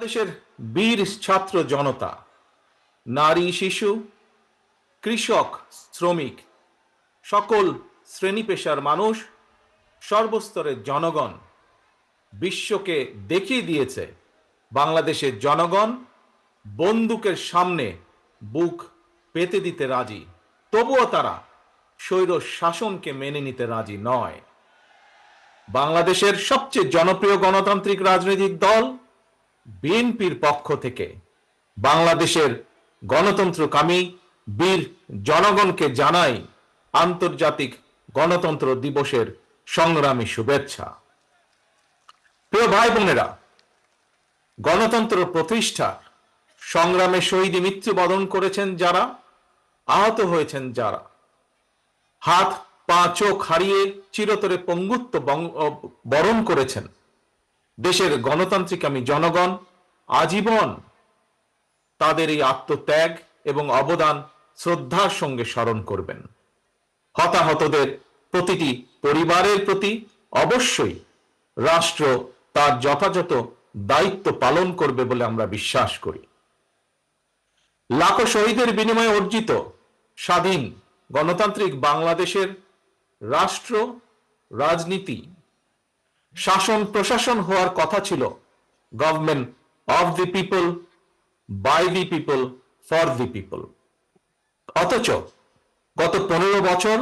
বাংলাদেশের বীর ছাত্র জনতা, নারী শিশু, কৃষক, শ্রমিক, সকল শ্রেণী পেশার মানুষ, সর্বস্তরের জনগণ বিশ্বকে দেখিয়ে দিয়েছে বাংলাদেশের জনগণ বন্দুকের সামনে বুক পেতে দিতে রাজি, তবুও তারা স্বৈর শাসনকে মেনে নিতে রাজি নয়। বাংলাদেশের সবচেয়ে জনপ্রিয় গণতান্ত্রিক রাজনৈতিক দল বিএনপির পক্ষ থেকে বাংলাদেশের গণতন্ত্রকামী বীর জনগণকে জানাই আন্তর্জাতিক গণতন্ত্র দিবসের সংগ্রামী শুভেচ্ছা। প্রিয় ভাই বোনেরা, গণতন্ত্র প্রতিষ্ঠার সংগ্রামে শহীদ মৃত্যুবরণ করেছেন যারা, আহত হয়েছেন যারা, হাত পা চোখ হারিয়ে চিরতরে পঙ্গুত্ব বরণ করেছেন, দেশের গণতান্ত্রিকামী জনগণ আজীবন তাদের এই আত্মত্যাগ এবং অবদান শ্রদ্ধার সঙ্গে স্মরণ করবেন। হতাহতদের প্রতিটি পরিবারের প্রতি অবশ্যই রাষ্ট্র তার যথাযথ দায়িত্ব পালন করবে বলে আমরা বিশ্বাস করি। লাখো শহীদের বিনিময়ে অর্জিত স্বাধীন গণতান্ত্রিক বাংলাদেশের রাষ্ট্র, রাজনীতি, শাসন প্রশাসন হওয়ার কথা ছিল government of the people, by the people, for the people. অথচ গত 15 বছর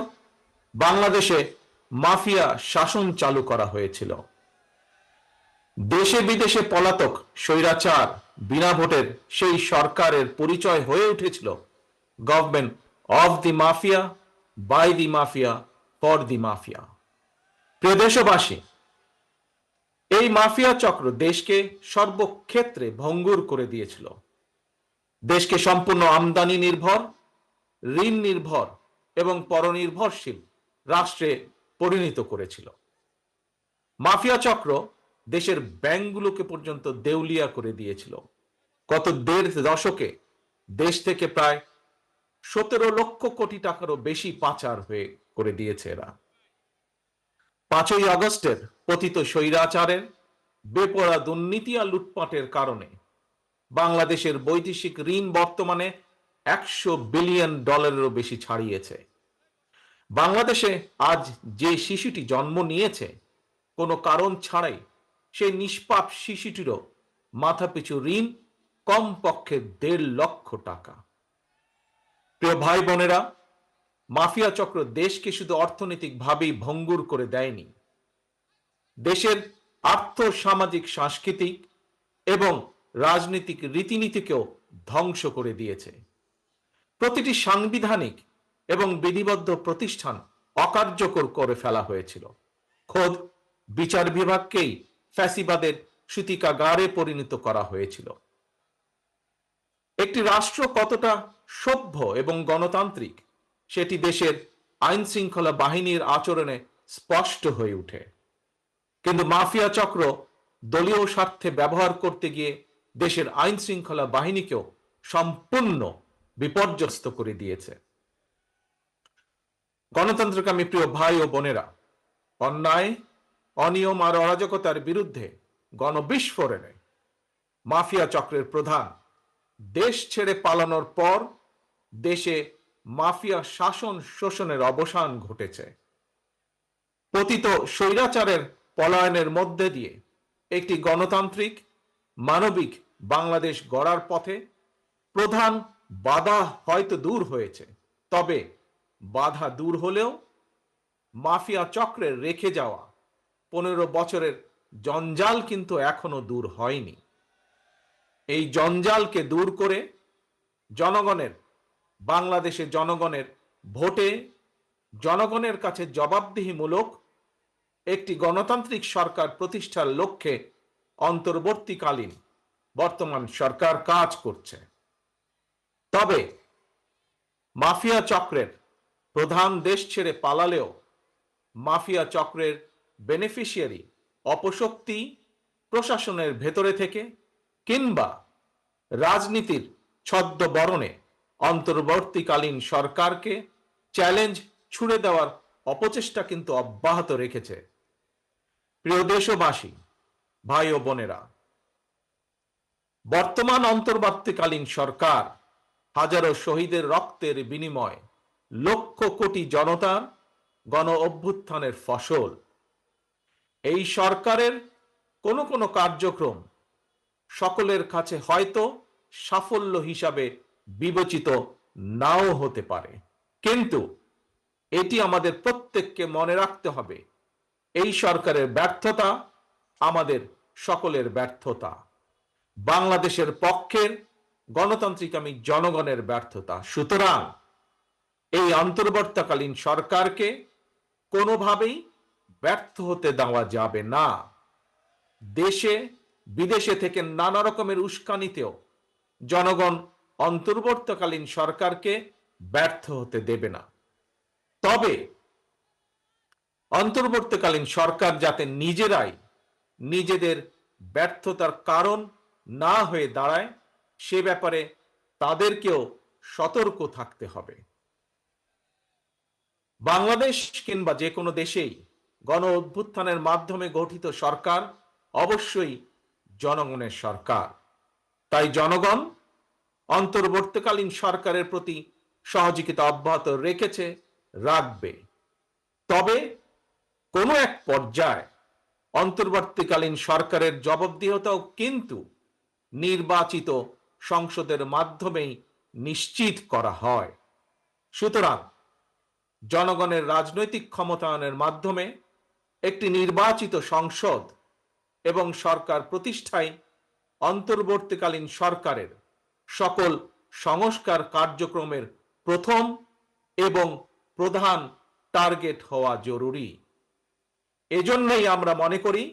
বাংলাদেশে মাফিয়া শাসন চালু করা হয়েছিল। দেশে বিদেশে পলাতক স্বৈরাচার বিনা ভোটের সেই সরকারের পরিচয় হয়ে উঠেছিল government of the mafia, by the mafia, for the mafia. প্রিয় দেশবাসী, এই মাফিয়া চক্র দেশকে সর্বক্ষেত্রে ভঙ্গুর করে দিয়েছিল। দেশকে সম্পূর্ণ আমদানি নির্ভর, ঋণ নির্ভর এবং পরনির্ভরশীল রাষ্ট্রে পরিণত করেছিল। মাফিয়া চক্র দেশের ব্যাংকগুলোকে পর্যন্ত দেউলিয়া করে দিয়েছিল। গত 1.5 দশকে দেশ থেকে প্রায় 17 লক্ষ কোটি টাকারও বেশি পাচার হয়ে করে দিয়েছে এরা। 5ই আগস্টের পতিত স্বৈরাচারের বেপরোয়া দুর্নীতি আর লুটপাটের কারণে বাংলাদেশের বৈদেশিক ঋণ বর্তমানে $100 বিলিয়ন বেশি ছাড়িয়েছে। বাংলাদেশে আজ যে শিশুটি জন্ম নিয়েছে কোনো কারণ ছাড়াই, সেই নিষ্পাপ শিশুটিরও মাথাপিছু ঋণ কমপক্ষে 1.5 লক্ষ টাকা। প্রিয় ভাই বোনেরা, মাফিয়া চক্র দেশকে শুধু অর্থনৈতিকভাবেই ভঙ্গুর করে দেয়নি, দেশের আর্থ সামাজিক সাংস্কৃতিক এবং রাজনৈতিক রীতিনীতিকেও ধ্বংস করে দিয়েছে। প্রতিটি সাংবিধানিক এবং বিধিবদ্ধ প্রতিষ্ঠান অকার্যকর করে ফেলা হয়েছিল। খোদ বিচার বিভাগকেই ফ্যাসিবাদের সূতিকাগারে পরিণত করা হয়েছিল। একটি রাষ্ট্র কতটা সভ্য এবং গণতান্ত্রিক সেটি দেশের আইন শৃঙ্খলা বাহিনীর আচরণে স্পষ্ট হয়ে ওঠে। কিন্তু মাফিয়া চক্র দলীয় স্বার্থে ব্যবহার করতে গিয়ে দেশের আইন শৃঙ্খলা বাহিনীকেও সম্পূর্ণ বিপর্যস্ত করে দিয়েছে। গণতন্ত্রকামী প্রিয় ভাই ও বোনেরা, অন্যায়, অনিয়ম আর অরাজকতার বিরুদ্ধে গণবিস্ফোরণে মাফিয়া চক্রের প্রধান দেশ ছেড়ে পালানোর পর দেশে মাফিয়া শাসন শোষণের অবসান ঘটেছে। পতিত স্বৈরাচারের পলায়নের মধ্যে দিয়ে একটি গণতান্ত্রিক মানবিক বাংলাদেশ গড়ার পথে প্রধান বাধা হয়তো দূর হয়েছে, তবে বাধা দূর হলেও মাফিয়া চক্রের রেখে যাওয়া 15 বছরের জঞ্জাল কিন্তু এখনো দূর হয়নি। এই জঞ্জালকে দূর করে জনগণের, বাংলাদেশের জনগণের ভোটে জনগণের কাছে জবাবদিহিমূলক একটি গণতান্ত্রিক সরকার প্রতিষ্ঠার লক্ষ্যে অন্তর্বর্তীকালীন বর্তমান সরকার কাজ করছে। তবে মাফিয়া চক্রের প্রধান দেশ ছেড়ে পালালেও মাফিয়া চক্রের বেনিফিশিয়ারি অপশক্তি প্রশাসনের ভেতরে থেকে কিংবা রাজনীতির ছদ্মবরণে অন্তর্বর্তীকালীন সরকারকে চ্যালেঞ্জ ছুড়ে দেওয়ার অপচেষ্টা কিন্তু অব্যাহত রেখেছে। প্রিয় দেশবাসী, ভাই ও বোনেরা, বর্তমান অন্তর্বর্তীকালীন সরকার হাজারো শহীদের রক্তের বিনিময় লক্ষ কোটি জনতার গণ অভ্যুত্থানের ফসল। এই সরকারের কোনো কোনো কার্যক্রম সকলের কাছে হয়তো সাফল্য হিসাবে বিবেচিত নাও হতে পারে, কিন্তু এটি আমাদের প্রত্যেককে মনে রাখতে হবে, এই সরকারের ব্যর্থতা আমাদের সকলের ব্যর্থতা, বাংলাদেশের পক্ষের গণতান্ত্রিকামী জনগণের ব্যর্থতা। সুতরাং এই অন্তর্বর্তীকালীন সরকারকে কোনোভাবেই ব্যর্থ হতে দেওয়া যাবে না। দেশে বিদেশে থেকে নানা রকমের উস্কানিতেও জনগণ অন্তর্বর্তীকালীন সরকারকে ব্যর্থ হতে দেবে না। তবে অন্তর্বর্তীকালীন সরকার যাতে নিজেরাই নিজেদের ব্যর্থতার কারণ না হয়ে দাঁড়ায়, সে ব্যাপারে তাদেরকেও সতর্ক থাকতে হবে। বাংলাদেশ কিংবা যে কোনো দেশেই গণ অভ্যুত্থানের মাধ্যমে গঠিত সরকার অবশ্যই জনগণের সরকার। তাই জনগণ অন্তর্বর্তীকালীন সরকারের প্রতি সহযোগিতা অব্যাহত রেখেছে, রাখবে। তবে কোনো এক পর্যায়ে অন্তর্বর্তীকালীন সরকারের জবাবদিহিতাও কিন্তু নির্বাচিত সংসদের মাধ্যমেই নিশ্চিত করা হয়। সুতরাং জনগণের রাজনৈতিক ক্ষমতায়নের মাধ্যমে একটি নির্বাচিত সংসদ এবং সরকার প্রতিষ্ঠায় অন্তর্বর্তীকালীন সরকারের সকল সংস্কার কার্যক্রমের প্রথম এবং প্রধান টার্গেট হওয়া জরুরি। এজন্যই আমরা মনে করি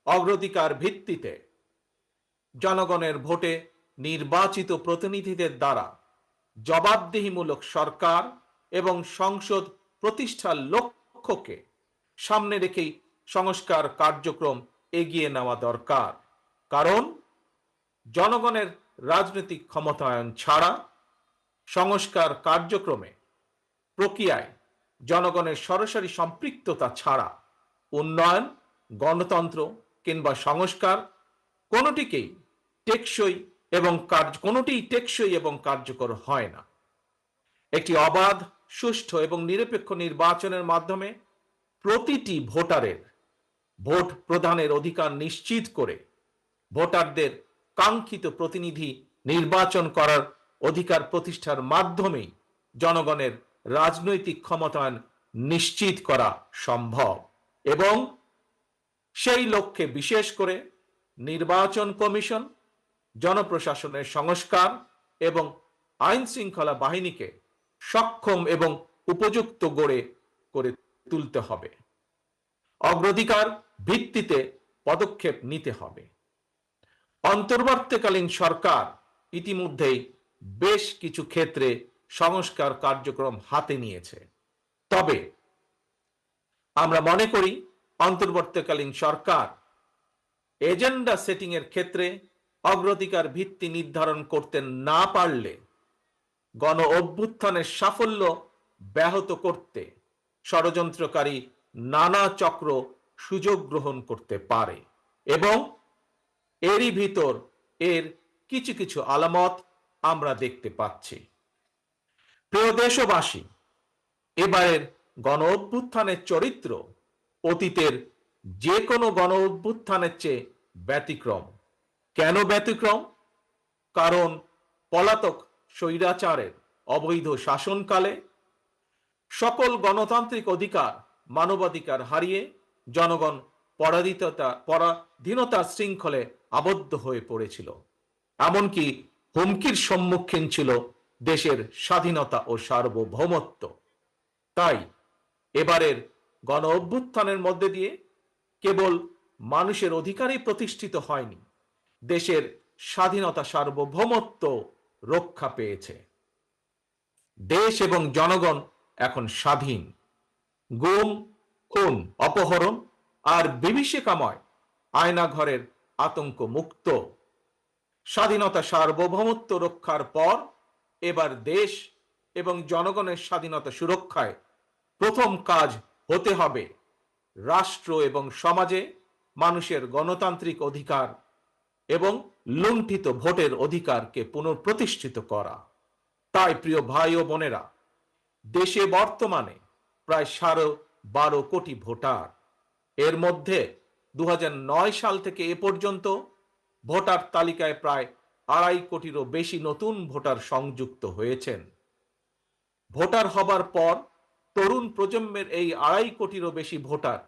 অগ্রাধিকার ভিত্তিতে জনগণের ভোটে নির্বাচিত প্রতিনিধিদের দ্বারা জবাবদিহিমূলক সরকার এবং সংসদ প্রতিষ্ঠার লক্ষ্যকে সামনে রেখেই সংস্কার কার্যক্রম এগিয়ে নেওয়া দরকার। কারণ জনগণের রাজনৈতিক ক্ষমতায়ন ছাড়া সংস্কার কার্যক্রমে প্রক্রিয়ায় জনগণের সরাসরি সম্পৃক্ততা ছাড়া উন্নয়ন, গণতন্ত্র কিংবা সংস্কার কোনোটিকেই টেকসই এবং কার্যকর হয় না। একটি অবাধ, সুষ্ঠু এবং নিরপেক্ষ নির্বাচনের মাধ্যমে প্রতিটি ভোটারের ভোট প্রদানের অধিকার নিশ্চিত করে ভোটারদের কাঙ্ক্ষিত প্রতিনিধি নির্বাচন করার অধিকার প্রতিষ্ঠার মাধ্যমেই জনগণের রাজনৈতিক ক্ষমতায়ন নিশ্চিত করা সম্ভব। এবং সেই লক্ষ্যে বিশেষ করে নির্বাচন কমিশন, জনপ্রশাসনের সংস্কার এবং আইন শৃঙ্খলা বাহিনীকে সক্ষম এবং উপযুক্ত করে তুলতে হবে। অগ্রাধিকার ভিত্তিতে পদক্ষেপ নিতে হবে। অন্তর্বর্তীকালীন সরকার ইতিমধ্যেই বেশ কিছু ক্ষেত্রে সংস্কার কার্যক্রম হাতে নিয়েছে। তবে আমরা মনে করি অন্তর্বর্তীকালীন সরকার এজেন্ডা সেটিং এর ক্ষেত্রে অগ্রাধিকার ভিত্তি নির্ধারণ করতে না পারলে গণ অভ্যুত্থানের সাফল্য ব্যাহত করতে ষড়যন্ত্রকারী নানা চক্র সুযোগ গ্রহণ করতে পারে এবং এরই ভিতর এর কিছু কিছু আলামত আমরা দেখতে পাচ্ছি। প্রিয় দেশবাসী, এবারের গণ অভ্যুত্থানের চরিত্র অতীতের যে কোনো গণ অভ্যুত্থানের চেয়ে ব্যতিক্রম। কেন ব্যতিক্রম? কারণ পলাতক স্বৈরাচারের অবৈধ শাসনকালে সকল গণতান্ত্রিক অধিকার, মানবাধিকার হারিয়ে জনগণ পরাধীনতার শৃঙ্খলে আবদ্ধ হয়ে পড়েছিল। এমনকি হুমকির সম্মুখীন ছিল দেশের স্বাধীনতা ও সার্বভৌমত্ব। তাই এবারের গণ অভ্যুত্থানের মধ্যে দিয়ে কেবল মানুষের অধিকারই প্রতিষ্ঠিত হয়নি, দেশের স্বাধীনতা, সার্বভৌমত্ব রক্ষা পেয়েছে। দেশ এবং জনগণ এখন স্বাধীন। গুম, খুন, অপহরণ আর বিভীষিকাময় আয়নাঘরের আতঙ্ক মুক্ত। স্বাধীনতা, সার্বভৌমত্ব রক্ষার পর এবার দেশ এবং জনগণের স্বাধীনতা সুরক্ষায় প্রথম কাজ হতে হবে রাষ্ট্র এবং সমাজে মানুষের গণতান্ত্রিক অধিকার এবং লুণ্ঠিত ভোটের অধিকারকে পুনঃপ্রতিষ্ঠিত করা। তাই প্রিয় ভাই ও বোনেরা, দেশে বর্তমানে প্রায় 12.5 কোটি ভোটার। এর মধ্যে 2009 সাল থেকে এ পর্যন্ত ভোটার তালিকায় প্রায় 2.5 কোটিরও বেশি নতুন ভোটার সংযুক্ত হয়েছেন। ভোটার হবার পর তরুণ প্রজন্মের এই 2.5 কোটিরও বেশি ভোটার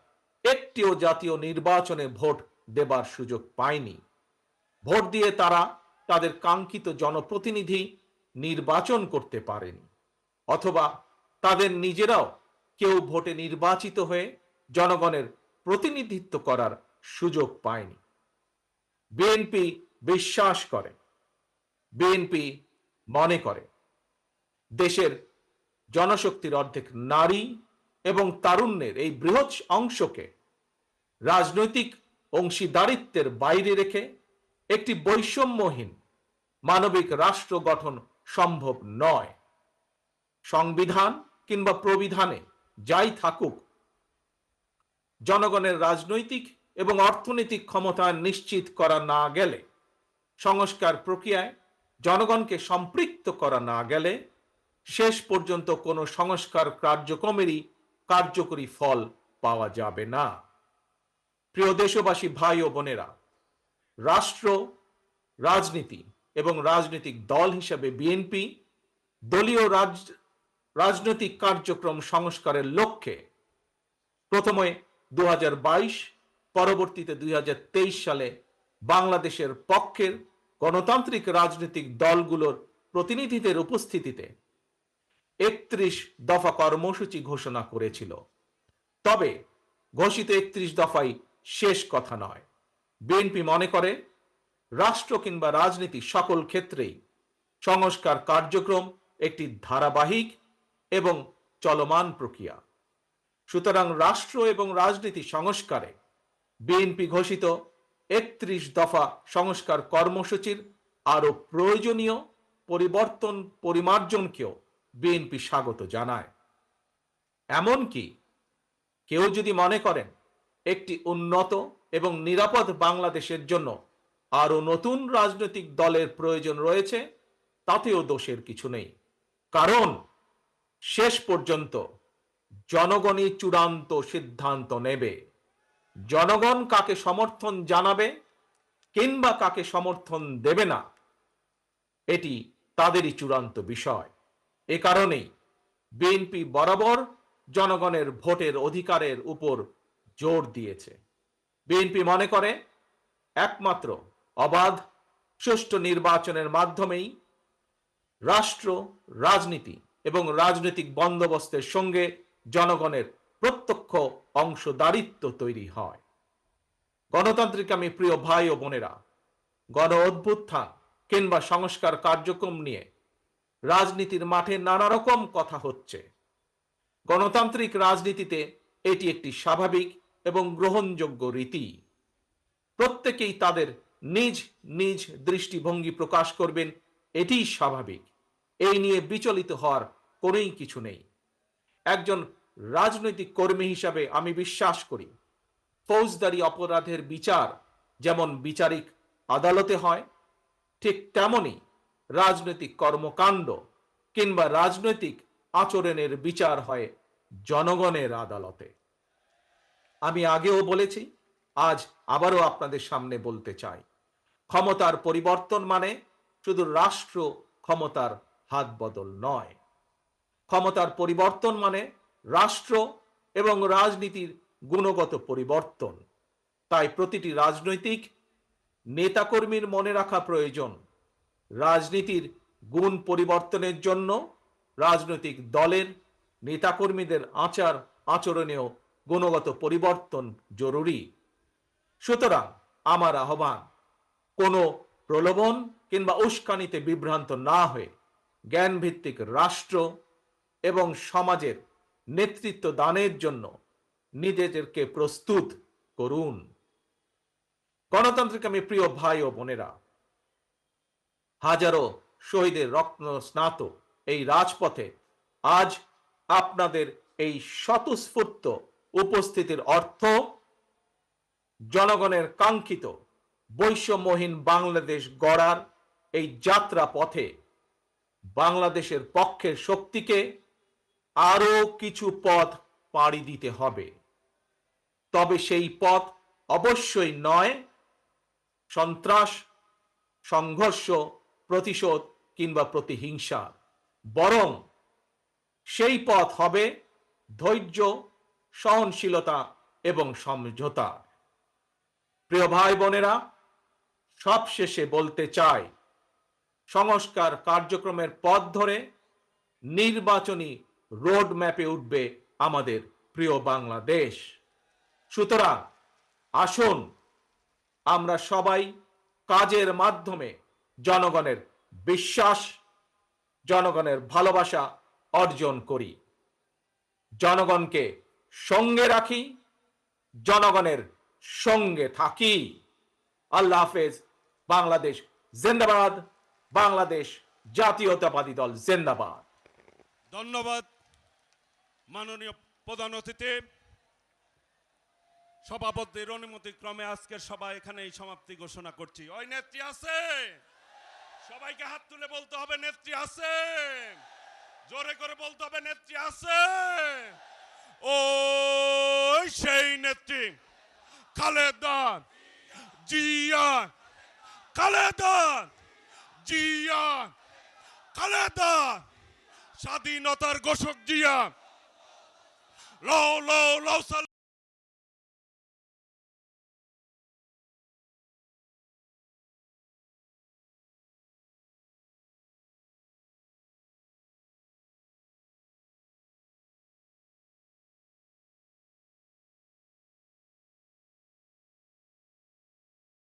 একটিও জাতীয় নির্বাচনে ভোট দেবার সুযোগ পায়নি। ভোট দিয়ে তারা তাদের কাঙ্ক্ষিত জনপ্রতিনিধি নির্বাচন করতে পারেনি, অথবা তাদের নিজেরাও কেউ ভোটে নির্বাচিত হয়ে জনগণের প্রতিনিধিত্ব করার সুযোগ পায়নি। বিএনপি বিশ্বাস করে, বিএনপি মনে করে দেশের জনশক্তির অর্ধেক নারী এবং তারুণ্যের এই বৃহৎ অংশকে রাজনৈতিক অংশীদারিত্বের বাইরে রেখে একটি বৈষম্যহীন মানবিক রাষ্ট্র গঠন সম্ভব নয়। সংবিধান কিংবা প্রবিধানে যাই থাকুক, জনগণের রাজনৈতিক এবং অর্থনৈতিক ক্ষমতা নিশ্চিত করা না গেলে, সংস্কার প্রক্রিয়ায় জনগণকে সম্পৃক্ত করা না গেলে শেষ পর্যন্ত কোনো সংস্কার কার্যক্রমেরই কার্যকরী ফল পাওয়া যাবে না। প্রিয় দেশবাসী, ভাই ও বোনেরা, রাষ্ট্র, রাজনীতি এবং রাজনৈতিক দল হিসেবে বিএনপি দলীয় রাজনৈতিক কার্যক্রম সংস্কারের লক্ষ্যে প্রথমে 2022, পরবর্তীতে 2023 সালে বাংলাদেশের পক্ষের গণতান্ত্রিক রাজনৈতিক দলগুলোর প্রতিনিধিদের উপস্থিতিতে 31 দফা কর্মসূচি ঘোষণা করেছিল। তবে ঘোষিত 31 দফাই শেষ কথা নয়। বিএনপি মনে করে রাষ্ট্র কিংবা রাজনীতি সকল ক্ষেত্রেই সংস্কার কার্যক্রম একটি ধারাবাহিক এবং চলমান প্রক্রিয়া। সুতরাং রাষ্ট্র এবং রাজনীতি সংস্কারে বিএনপি ঘোষিত 31 দফা সংস্কার কর্মসূচির আরো প্রয়োজনীয় পরিবর্তন পরিমার্জনকেও বিএনপি স্বাগত জানায়। এমনকি কেউ যদি মনে করেন একটি উন্নত এবং নিরাপদ বাংলাদেশের জন্য আরো নতুন রাজনৈতিক দলের প্রয়োজন রয়েছে, তাতেও দোষের কিছু নেই। কারণ শেষ পর্যন্ত জনগণই চূড়ান্ত সিদ্ধান্ত নেবে। জনগণ কাকে সমর্থন জানাবে কিংবা কাকে সমর্থন দেবে না, এটি তাদেরই চূড়ান্ত বিষয়। এ কারণেই বিএনপি বরাবর জনগণের ভোটের অধিকারের উপর জোর দিয়েছে। বিএনপি মনে করে একমাত্র অবাধ, সুষ্ঠু নির্বাচনের মাধ্যমেই রাষ্ট্র, রাজনীতি এবং রাজনৈতিক বন্দোবস্তের সঙ্গে জনগণের প্রত্যক্ষ অংশদারিত্ব তৈরি হয়। গণতান্ত্রিক আমি প্রিয় ভাই ও বোনেরা, গণ অভ্যুত্থান কিংবা সংস্কার কার্যক্রম নিয়ে রাজনীতির মাঠে নানা রকম কথা হচ্ছে। গণতান্ত্রিক রাজনীতিতে এটি একটি স্বাভাবিক এবং গ্রহণযোগ্য রীতি। প্রত্যেকেই তাদের নিজ নিজ দৃষ্টিভঙ্গি প্রকাশ করবেন, এটিই স্বাভাবিক। এই নিয়ে বিচলিত হওয়ার কোনোই কিছু নেই। একজন রাজনৈতিক কর্মী হিসাবে আমি বিশ্বাস করি, ফৌজদারি অপরাধের বিচার যেমন বিচারিক আদালতে হয়, ঠিক তেমনি রাজনৈতিক কর্মকাণ্ড কিংবা রাজনৈতিক আচরণের বিচার হয় জনগণের আদালতে। আমি আগেও বলেছি, আজ আবারও আপনাদের সামনে বলতে চাই, ক্ষমতার পরিবর্তন মানে শুধু রাষ্ট্র ক্ষমতার হাত বদল নয়। ক্ষমতার পরিবর্তন মানে রাষ্ট্র এবং রাজনীতির গুণগত পরিবর্তন। তাই প্রতিটি রাজনৈতিক নেতাকর্মীর মনে রাখা প্রয়োজন, রাজনীতির গুণ পরিবর্তনের জন্য রাজনৈতিক দলের নেতাকর্মীদের আচার আচরণেও গুণগত পরিবর্তন জরুরি। সুতরাং আমার আহ্বান, কোনো প্রলোভন কিংবা উস্কানিতে বিভ্রান্ত না হয়ে জ্ঞানভিত্তিক রাষ্ট্র এবং সমাজের নেতৃত্ব দানের জন্য নিজেদেরকে প্রস্তুত করুন। গণতান্ত্রিক আমি প্রিয় ভাই ও বোনেরা, হাজারো শহীদের রত্ন স্নাত এই রাজপথে আজ আপনাদের এই স্বতঃস্ফূর্ত উপস্থিতির অর্থ জনগণের কাঙ্ক্ষিত বৈষম্যহীন বাংলাদেশ গড়ার এই যাত্রা পথে বাংলাদেশের পক্ষের শক্তিকে আরো কিছু পথ পাড়ি দিতে হবে। তবে সেই পথ অবশ্যই নয় সন্ত্রাস, সংঘর্ষ, প্রতিশোধ কিংবা প্রতিহিংসা, বরং সেই পথ হবে ধৈর্য, সহনশীলতা এবং সমঝোতা। প্রিয় ভাই বোনেরা, সবশেষে বলতে চাই, সংস্কার কার্যক্রমের পথ ধরে নির্বাচনী রোড ম্যাপে উঠবে আমাদের প্রিয় বাংলাদেশ। সুতরাং আসুন আমরা সবাই কাজের মাধ্যমে জনগণের বিশ্বাস, জনগণের ভালোবাসা অর্জন করি, জনগণকে সঙ্গে রাখি, জনগণের সঙ্গে থাকি। আল্লাহ হাফেজ। বাংলাদেশ জিন্দাবাদ। বাংলাদেশ জাতীয়তাবাদী দল জিন্দাবাদ। ধন্যবাদ মাননীয় প্রধান অতিথি। সভাপতির অনুমতিক্রমে আজকের সভা এখানেই সমাপ্তি ঘোষণা করছি। ওই নেত্রী আছে? সবাইকে হাত তুলে বলতে হবে নেত্রী আছে। জোরে করে বলতে হবে নেত্রী আছে। ওই সেই নেত্রী খালেদা জিয়া, খালেদা জিয়া, খালেদা, স্বাধীনতার ঘোষক জিয়া। লও লও লও